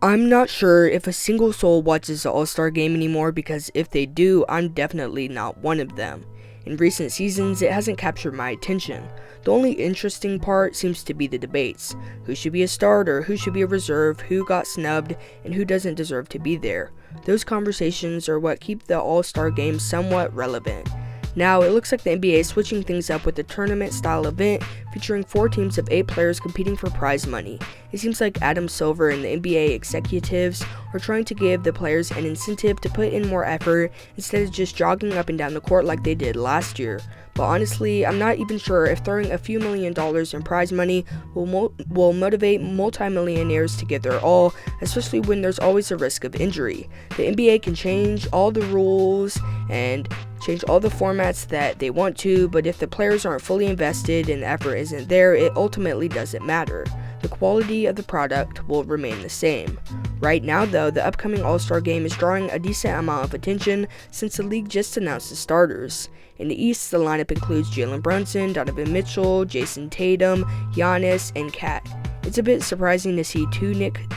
I'm not sure if a single soul watches the All-Star game anymore, because if they do, I'm definitely not one of them. In recent seasons, it hasn't captured my attention. The only interesting part seems to be the debates. Who should be a starter, who should be a reserve, who got snubbed, and who doesn't deserve to be there. Those conversations are what keep the All-Star game somewhat relevant. Now, it looks like the NBA is switching things up with a tournament-style event featuring 4 teams of 8 players competing for prize money. It seems like Adam Silver and the NBA executives are trying to give the players an incentive to put in more effort instead of just jogging up and down the court like they did last year. But honestly, I'm not even sure if throwing a few $1 million in prize money will motivate multimillionaires to give their all, especially when there's always a risk of injury. The NBA can change all the rules and change all the formats that they want to, but if the players aren't fully invested and the effort isn't there, it ultimately doesn't matter. The quality of the product will remain the same. Right now though, the upcoming All-Star game is drawing a decent amount of attention since the league just announced the starters. In the East, the lineup includes Jalen Brunson, Donovan Mitchell, Jason Tatum, Giannis, and Kat. It's a bit surprising to see 2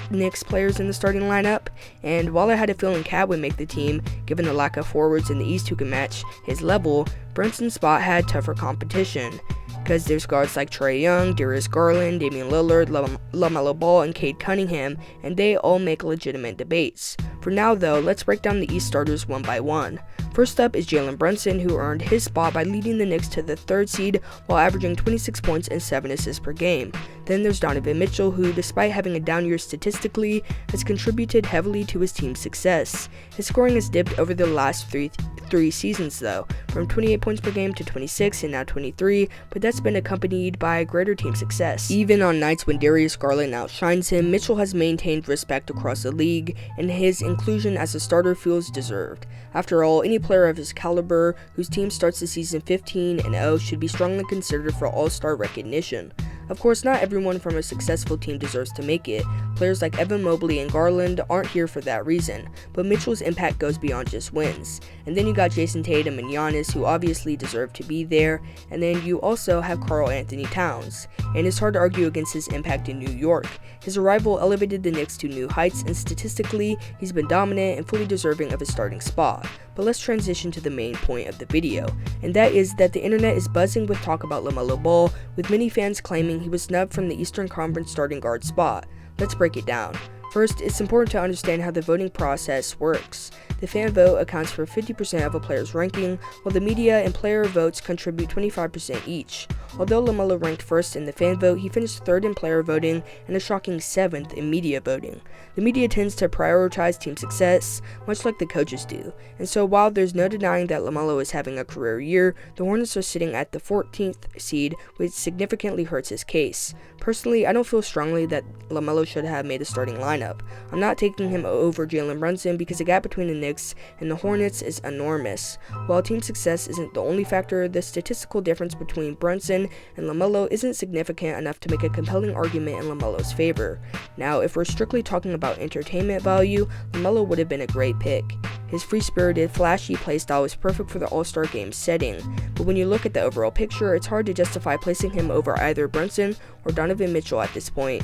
Knicks players in the starting lineup, and while I had a feeling Kat would make the team, given the lack of forwards in the East who can match his level, Brunson's spot had tougher competition, because there's guards like Trae Young, Darius Garland, Damian Lillard, LaMelo Ball, and Cade Cunningham, and they all make legitimate debates. For now though, let's break down the East starters one by one. First up is Jalen Brunson, who earned his spot by leading the Knicks to the 3rd seed while averaging 26 points and 7 assists per game. Then there's Donovan Mitchell, who, despite having a down year statistically, has contributed heavily to his team's success. His scoring has dipped over the last three seasons though, from 28 points per game to 26 and now 23, but that's been accompanied by greater team success. Even on nights when Darius Garland outshines him, Mitchell has maintained respect across the league, and his inclusion as a starter feels deserved. After all, any player of his caliber whose team starts the season 15-0 should be strongly considered for All-Star recognition. Of course, not everyone from a successful team deserves to make it. Players like Evan Mobley and Garland aren't here for that reason, but Mitchell's impact goes beyond just wins. And then you got Jason Tatum and Giannis, who obviously deserve to be there, and then you also have Karl Anthony Towns. And it's hard to argue against his impact in New York. His arrival elevated the Knicks to new heights, and statistically, he's been dominant and fully deserving of his starting spot. But let's transition to the main point of the video, and that is that the internet is buzzing with talk about LaMelo Ball, with many fans claiming he was snubbed from the Eastern Conference starting guard spot. Let's break it down. First, it's important to understand how the voting process works. The fan vote accounts for 50% of a player's ranking, while the media and player votes contribute 25% each. Although LaMelo ranked 1st in the fan vote, he finished 3rd in player voting and a shocking 7th in media voting. The media tends to prioritize team success, much like the coaches do, and so while there's no denying that LaMelo is having a career year, the Hornets are sitting at the 14th seed, which significantly hurts his case. Personally, I don't feel strongly that LaMelo should have made a starting lineup. I'm not taking him over Jalen Brunson because the gap between the Knicks and the Hornets is enormous. While team success isn't the only factor, the statistical difference between Brunson and LaMelo isn't significant enough to make a compelling argument in LaMelo's favor. Now, if we're strictly talking about entertainment value, LaMelo would have been a great pick. His free-spirited, flashy playstyle is perfect for the All-Star game setting, but when you look at the overall picture, it's hard to justify placing him over either Brunson or Donovan Mitchell at this point.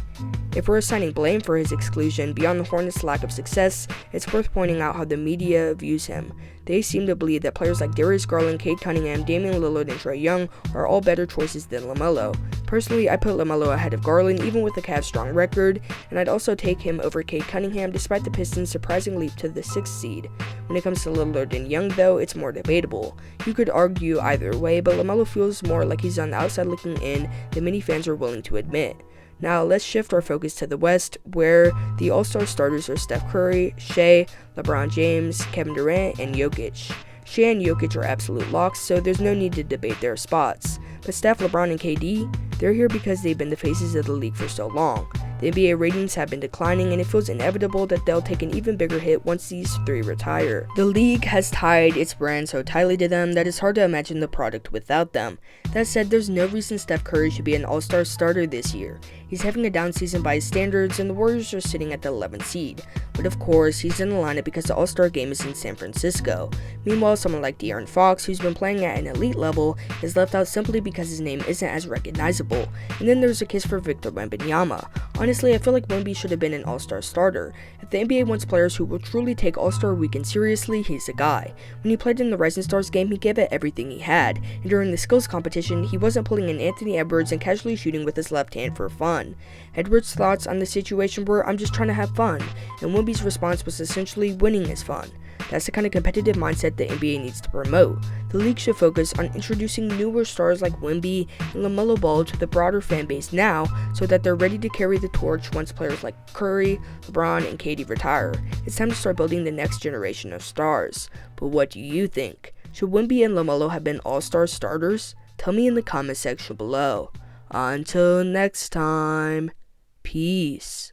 If we're assigning blame for his exclusion beyond the Hornets' lack of success, it's worth pointing out how the media views him. They seem to believe that players like Darius Garland, Cade Cunningham, Damian Lillard, and Trae Young are all better choices than LaMelo. Personally, I put LaMelo ahead of Garland even with the Cavs' strong record, and I'd also take him over Cade Cunningham despite the Pistons' surprising leap to the 6th seed. When it comes to Lillard and Young though, it's more debatable. You could argue either way, but LaMelo feels more like he's on the outside looking in than many fans are willing to admit. Now, let's shift our focus to the West, where the All-Star starters are Steph Curry, Shea, LeBron James, Kevin Durant, and Jokic. Shea and Jokic are absolute locks, so there's no need to debate their spots. But Steph, LeBron, and KD, they're here because they've been the faces of the league for so long. The NBA ratings have been declining, and it feels inevitable that they'll take an even bigger hit once these 3 retire. The league has tied its brand so tightly to them that it's hard to imagine the product without them. That said, there's no reason Steph Curry should be an All-Star starter this year. He's having a down season by his standards, and the Warriors are sitting at the 11th seed. But of course, he's in the lineup because the All-Star game is in San Francisco. Meanwhile, someone like De'Aaron Fox, who's been playing at an elite level, is left out simply because his name isn't as recognizable. And then there's a case for Victor Wembanyama. Honestly, I feel like Wemby should have been an All-Star starter. If the NBA wants players who will truly take All-Star Weekend seriously, he's the guy. When he played in the Rising Stars game, he gave it everything he had, and during the skills competition, he wasn't pulling an Anthony Edwards and casually shooting with his left hand for fun. Edwards' thoughts on the situation were, "I'm just trying to have fun," and Wemby's response was essentially, "Winning is fun." That's the kind of competitive mindset the NBA needs to promote. The league should focus on introducing newer stars like Wemby and LaMelo Ball to the broader fan base now, so that they're ready to carry the torch once players like Curry, LeBron, and KD retire. It's time to start building the next generation of stars. But what do you think? Should Wemby and LaMelo have been all-star starters? Tell me in the comment section below. Until next time, peace.